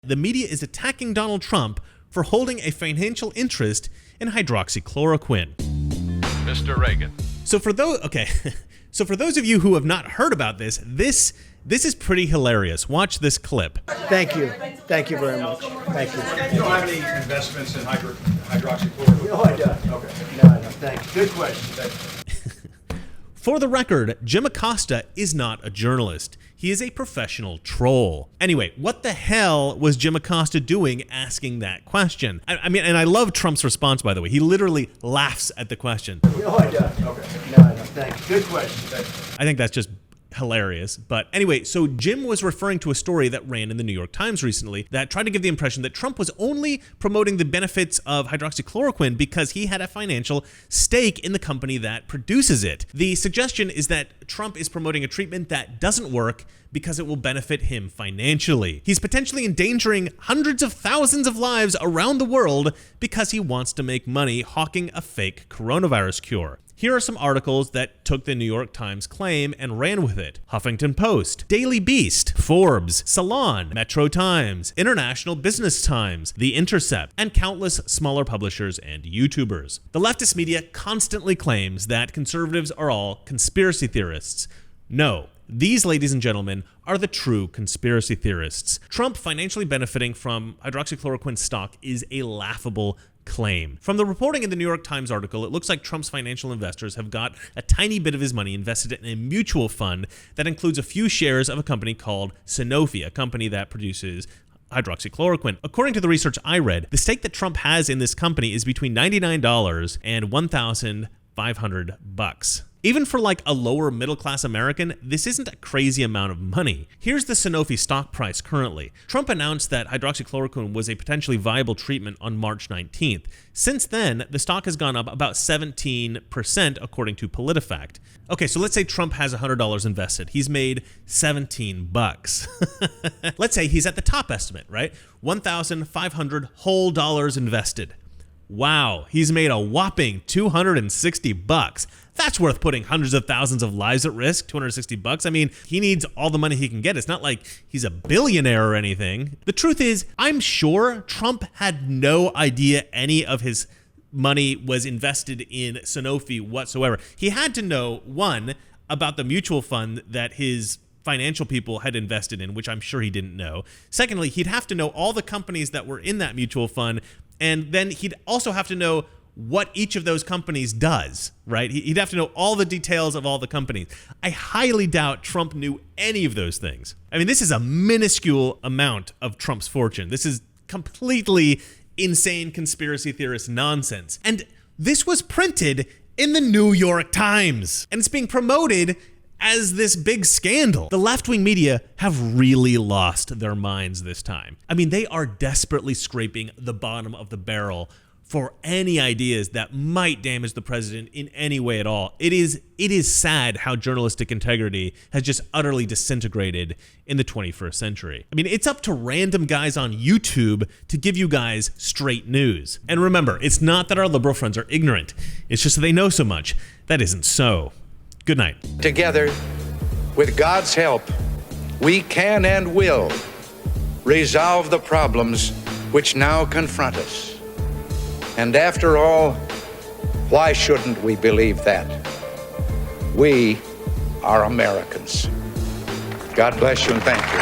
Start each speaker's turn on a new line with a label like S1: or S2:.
S1: The media is attacking Donald Trump for holding a financial interest in hydroxychloroquine.
S2: Mr. Reagan.
S1: So for those of you who have not heard about this is pretty hilarious. Watch this clip.
S3: Thank you. Thank you very much. Thank you.
S2: You don't have any investments in hydroxychloroquine?
S3: No, I don't.
S2: Okay.
S3: No, thank you. Good question. Thank you.
S1: For the record, Jim Acosta is not a journalist. He is a professional troll. Anyway, what the hell was Jim Acosta doing asking that question? I mean, and I love Trump's response, by the way. He literally laughs at the question.
S3: No, I don't. Okay. No, thank you. Good question. Thank you.
S1: I think that's just hilarious. But anyway, so Jim was referring to a story that ran in the New York Times recently that tried to give the impression that Trump was only promoting the benefits of hydroxychloroquine because he had a financial stake in the company that produces it. The suggestion is that Trump is promoting a treatment that doesn't work because it will benefit him financially. He's potentially endangering hundreds of thousands of lives around the world because he wants to make money hawking a fake coronavirus cure. Here are some articles that took the New York Times claim and ran with it. Huffington Post, Daily Beast, Forbes, Salon, Metro Times, International Business Times, The Intercept, and countless smaller publishers and YouTubers. The leftist media constantly claims that conservatives are all conspiracy theorists. No. These, ladies and gentlemen, are the true conspiracy theorists. Trump financially benefiting from hydroxychloroquine stock is a laughable claim. From the reporting in the New York Times article, it looks like Trump's financial investors have got a tiny bit of his money invested in a mutual fund that includes a few shares of a company called Sanofi, a company that produces hydroxychloroquine. According to the research I read, the stake that Trump has in this company is between $99 and $1,500. Even for like a lower middle class American, this isn't a crazy amount of money. Here's the Sanofi stock price currently. Trump announced that hydroxychloroquine was a potentially viable treatment on March 19th. Since then, the stock has gone up about 17% according to PolitiFact. Okay, so let's say Trump has $100 invested. He's made $17. Let's say he's at the top estimate, right? 1,500 whole dollars invested. Wow, he's made a whopping $260. That's worth putting hundreds of thousands of lives at risk, $260. I mean, he needs all the money he can get. It's not like he's a billionaire or anything. The truth is, I'm sure Trump had no idea any of his money was invested in Sanofi whatsoever. He had to know, one, about the mutual fund that his financial people had invested in, which I'm sure he didn't know. Secondly, he'd have to know all the companies that were in that mutual fund, and then he'd also have to know what each of those companies does, right? He'd have to know all the details of all the companies. I highly doubt Trump knew any of those things. I mean, this is a minuscule amount of Trump's fortune. This is completely insane conspiracy theorist nonsense. And this was printed in the New York Times, and it's being promoted as this big scandal. The left-wing media have really lost their minds this time. I mean, they are desperately scraping the bottom of the barrel for any ideas that might damage the president in any way at all. It is sad how journalistic integrity has just utterly disintegrated in the 21st century. I mean, it's up to random guys on YouTube to give you guys straight news. And remember, it's not that our liberal friends are ignorant. It's just that they know so much. That isn't so. Good night.
S4: Together, with God's help, we can and will resolve the problems which now confront us. And after all, why shouldn't we believe that? We are Americans. God bless you and thank you.